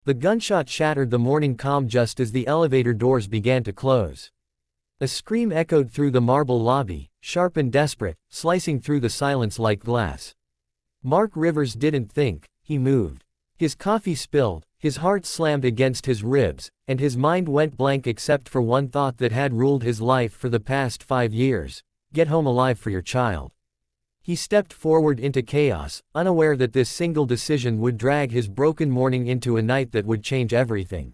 The gunshot shattered the morning calm just as the elevator doors began to close. A scream echoed through the marble lobby, sharp and desperate, slicing through the silence like glass. Mark Rivers didn't think, he moved. His coffee spilled, his heart slammed against his ribs, and his mind went blank except for one thought that had ruled his life for the past 5 years: get home alive for your child. He stepped forward into chaos, unaware that this single decision would drag his broken morning into a night that would change everything.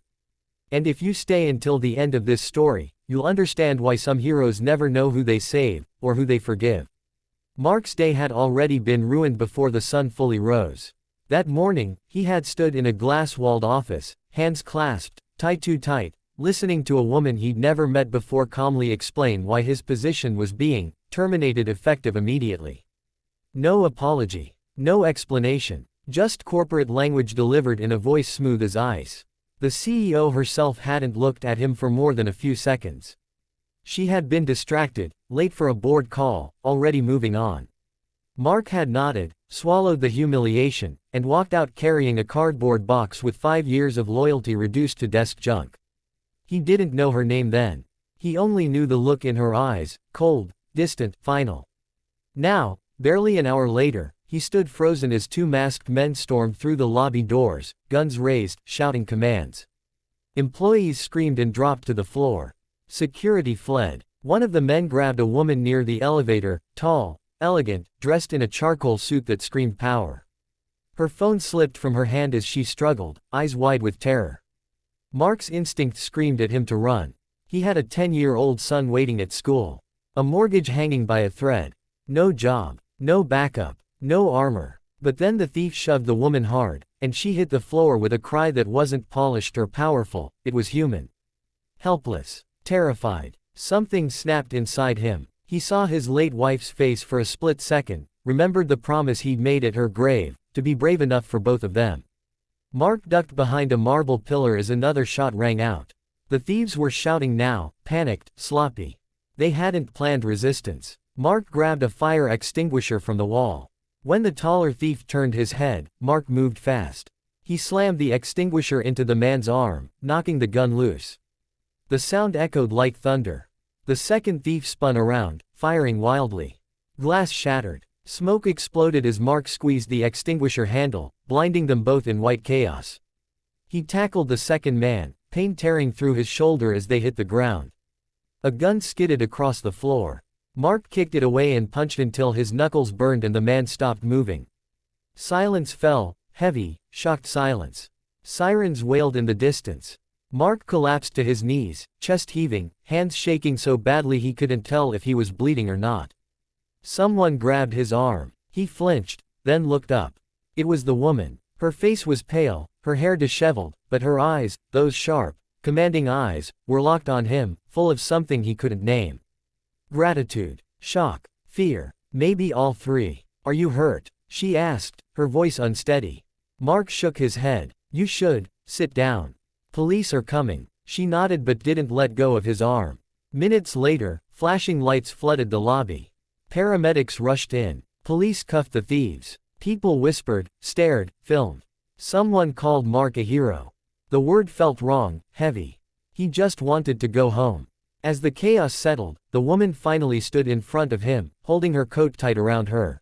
And if you stay until the end of this story, you'll understand why some heroes never know who they save, or who they forgive. Mark's day had already been ruined before the sun fully rose. That morning, he had stood in a glass-walled office, hands clasped, tied too tight, listening to a woman he'd never met before calmly explain why his position was being terminated effective immediately. No apology. No explanation. Just corporate language delivered in a voice smooth as ice. The CEO herself hadn't looked at him for more than a few seconds. She had been distracted, late for a board call, already moving on. Mark had nodded, swallowed the humiliation, and walked out carrying a cardboard box with 5 years of loyalty reduced to desk junk. He didn't know her name then. He only knew the look in her eyes, cold, distant, final. Now, barely an hour later, he stood frozen as 2 masked men stormed through the lobby doors, guns raised, shouting commands. Employees screamed and dropped to the floor. Security fled. One of the men grabbed a woman near the elevator, tall, elegant, dressed in a charcoal suit that screamed power. Her phone slipped from her hand as she struggled, eyes wide with terror. Mark's instinct screamed at him to run. He had a 10-year-old son waiting at school. A mortgage hanging by a thread. No job. No backup. No armor. But then the thief shoved the woman hard, and she hit the floor with a cry that wasn't polished or powerful, it was human. Helpless. Terrified. Something snapped inside him. He saw his late wife's face for a split second, remembered the promise he'd made at her grave, to be brave enough for both of them. Mark ducked behind a marble pillar as another shot rang out. The thieves were shouting now, panicked, sloppy. They hadn't planned resistance. Mark grabbed a fire extinguisher from the wall. When the taller thief turned his head, Mark moved fast. He slammed the extinguisher into the man's arm, knocking the gun loose. The sound echoed like thunder. The second thief spun around, firing wildly. Glass shattered. Smoke exploded as Mark squeezed the extinguisher handle, blinding them both in white chaos. He tackled the second man, pain tearing through his shoulder as they hit the ground. A gun skidded across the floor. Mark kicked it away and punched until his knuckles burned and the man stopped moving. Silence fell, heavy, shocked silence. Sirens wailed in the distance. Mark collapsed to his knees, chest heaving, hands shaking so badly he couldn't tell if he was bleeding or not. Someone grabbed his arm. He flinched, then looked up. It was the woman. Her face was pale, her hair disheveled, but her eyes, those sharp, commanding eyes, were locked on him, full of something he couldn't name. Gratitude, shock, fear, maybe all three. "Are you hurt?" she asked, her voice unsteady. Mark shook his head. "You should, sit down. Police are coming." She nodded but didn't let go of his arm. Minutes later, flashing lights flooded the lobby. Paramedics rushed in. Police cuffed the thieves. People whispered, stared, filmed. Someone called Mark a hero. The word felt wrong, heavy. He just wanted to go home. As the chaos settled, the woman finally stood in front of him, holding her coat tight around her.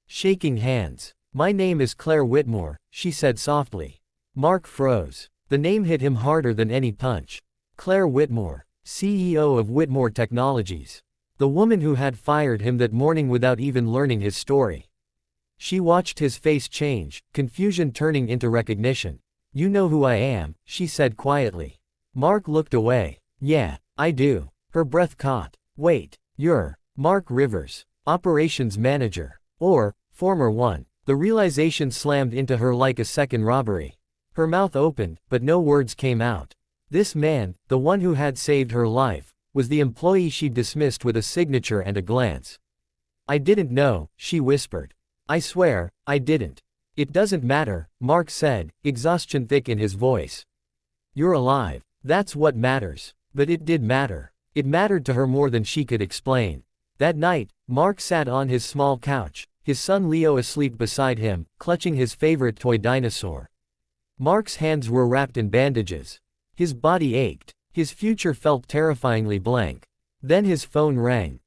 Shaking hands. "My name is Claire Whitmore," she said softly. Mark froze. The name hit him harder than any punch. Claire Whitmore, CEO of Whitmore Technologies. The woman who had fired him that morning without even learning his story. She watched his face change, confusion turning into recognition. "You know who I am," she said quietly. Mark looked away. "Yeah, I do." Her breath caught. "Wait, you're Mark Rivers, operations manager. Or, former one." The realization slammed into her like a second robbery. Her mouth opened, but no words came out. This man, the one who had saved her life, was the employee she dismissed with a signature and a glance. "I didn't know," she whispered. "I swear, I didn't." "It doesn't matter," Mark said, exhaustion thick in his voice. "You're alive. That's what matters." But it did matter. It mattered to her more than she could explain. That night, Mark sat on his small couch, his son Leo asleep beside him, clutching his favorite toy dinosaur. Mark's hands were wrapped in bandages. His body ached. His future felt terrifyingly blank. Then his phone rang.